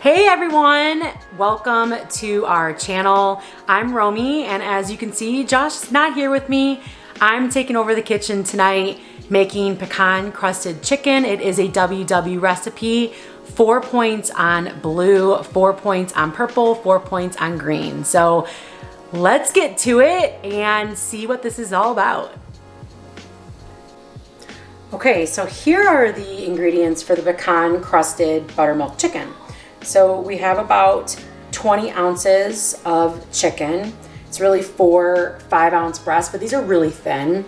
Hey everyone, welcome to our channel. I'm Romy, and as you can see, Josh is not here with me. I'm taking over the kitchen tonight, making pecan crusted chicken. It is a WW recipe, 4 points on blue, 4 points on purple, 4 points on green. So let's get to it and see what this is all about. Okay, so here are the ingredients for the pecan crusted buttermilk chicken. So we have about 20 ounces of chicken. It's really 4 5-ounce breasts, but these are really thin.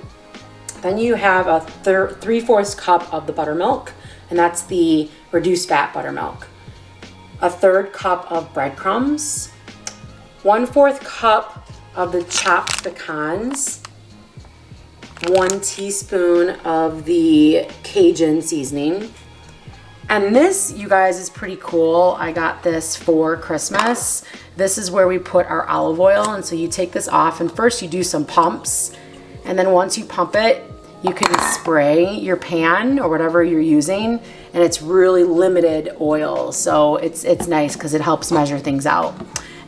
Then you have a 3/4 cup of the buttermilk, and that's the reduced fat buttermilk. A 1/3 cup of breadcrumbs, 1/4 cup of the chopped pecans, 1 teaspoon of the Cajun seasoning. And this, you guys, is pretty cool. I got this for Christmas. This is where we put our olive oil. And so you take this off and first you do some pumps. And then once you pump it, you can spray your pan or whatever you're using. And it's really limited oil. So it's nice because it helps measure things out.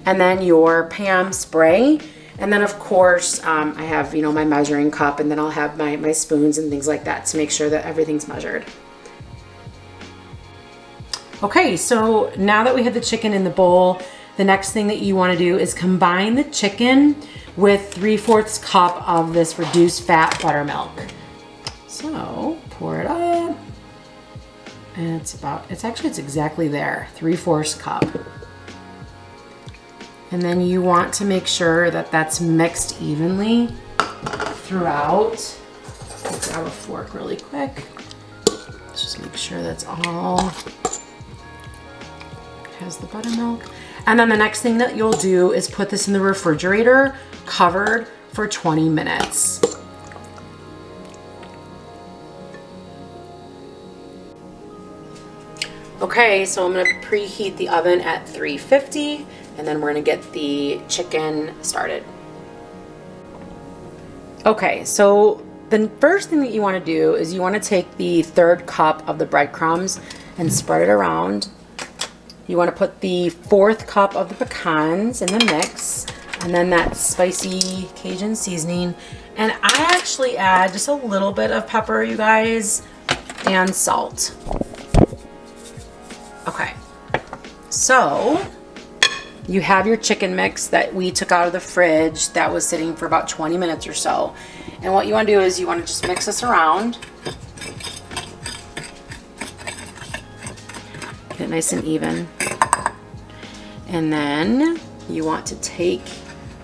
And then your Pam spray. And then of course, I have, my measuring cup, and then I'll have my spoons and things like that to make sure that everything's measured. Okay, so now that we have the chicken in the bowl, the next thing that you want to do is combine the chicken with 3/4 cup of this reduced fat buttermilk. So pour it up, and it's exactly there, 3/4 cup. And then you want to make sure that that's mixed evenly throughout. I'll grab a fork really quick. Let's just make sure that's all has the buttermilk. And then the next thing that you'll do is put this in the refrigerator covered for 20 minutes. Okay, so I'm gonna preheat the oven at 350, and then we're gonna get the chicken started. Okay, so the first thing that you wanna do is you wanna take the 1/3 cup of the breadcrumbs and spread it around. You want to put the 1/4 cup of the pecans in the mix, and then that spicy Cajun seasoning. And I actually add just a little bit of pepper, you guys, and salt. Okay, so you have your chicken mix that we took out of the fridge that was sitting for about 20 minutes or so. And what you want to do is you want to just mix this around. Get it nice and even. And then you want to take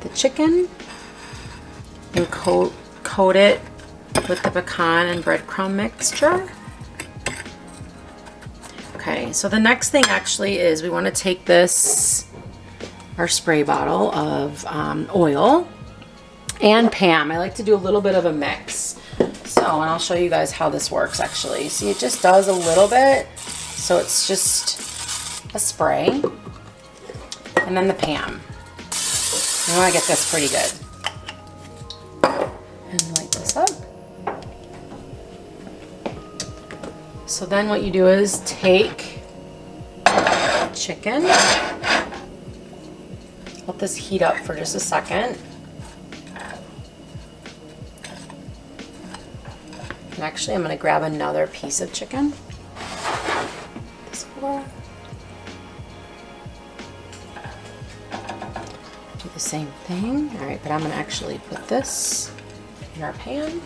the chicken and coat it with the pecan and breadcrumb mixture. Okay, so the next thing actually is we want to take our spray bottle of oil and Pam. I like to do a little bit of a mix. So, and I'll show you guys how this works actually. See, it just does a little bit. So it's just a spray. And then the Pam. You want to get this pretty good. And light this up. So then what you do is take chicken. Let this heat up for just a second. And actually I'm going to grab another piece of chicken. Do the same thing. All right, but I'm gonna actually put this in our pan.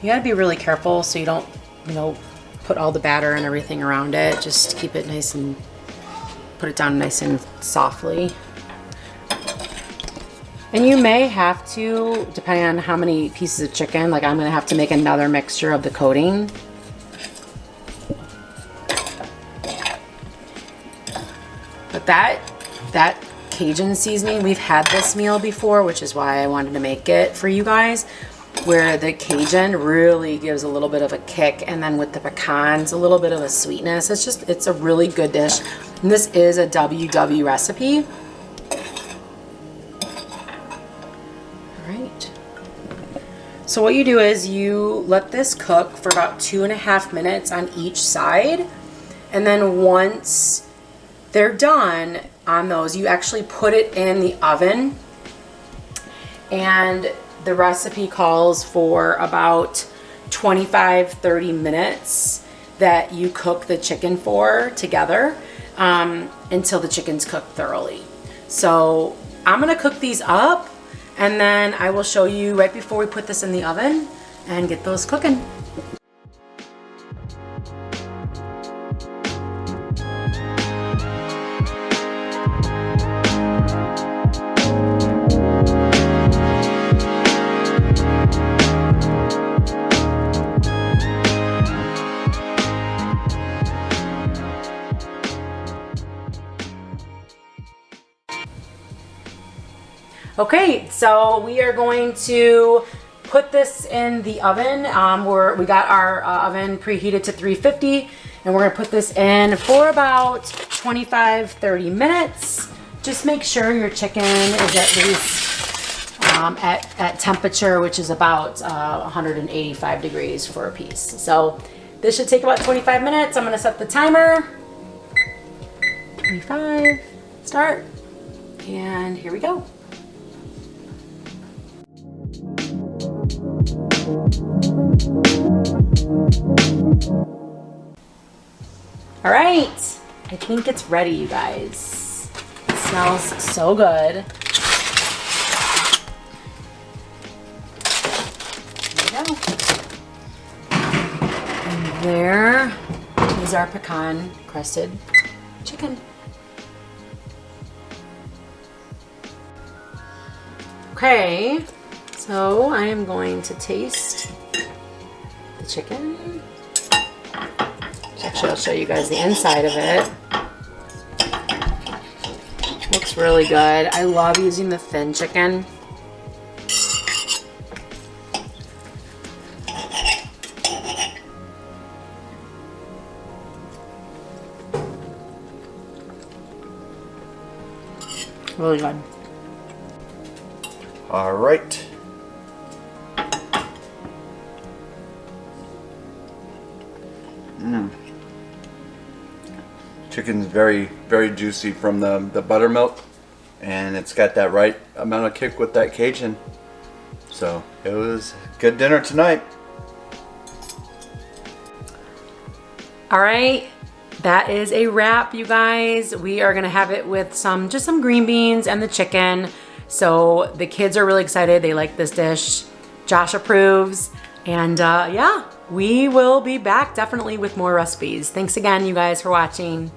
You gotta be really careful so you don't, put all the batter and everything around it. Just keep it nice and put it down nice and softly. And you may have to, depending on how many pieces of chicken, like I'm gonna have to make another mixture of the coating. But that Cajun seasoning, we've had this meal before, which is why I wanted to make it for you guys, where the Cajun really gives a little bit of a kick, and then with the pecans, a little bit of a sweetness. It's a really good dish. And this is a WW recipe. All right. So what you do is you let this cook for about 2.5 minutes on each side. And then once they're done on those, you actually put it in the oven. And the recipe calls for about 25-30 minutes that you cook the chicken for together until the chicken's cooked thoroughly. So I'm gonna cook these up, and then I will show you right before we put this in the oven and get those cooking. Okay, so we are going to put this in the oven. We got our oven preheated to 350, and we're gonna put this in for about 25-30 minutes. Just make sure your chicken is at least at temperature, which is about 185 degrees for a piece. So this should take about 25 minutes. I'm gonna set the timer. 25, start, and here we go. All right, I think it's ready, you guys. It smells so good. There we go. And there is our pecan crusted chicken. Okay, so I am going to taste the chicken. Actually, I'll show you guys the inside of it. Looks really good. I love using the thin chicken. Really good. All right. Chicken's very, very juicy from the buttermilk, and it's got that right amount of kick with that Cajun. So it was a good dinner tonight. All right, that is a wrap, you guys. We are gonna have it with just some green beans and the chicken. So the kids are really excited. They like this dish. Josh approves. And yeah, we will be back definitely with more recipes. Thanks again, you guys, for watching.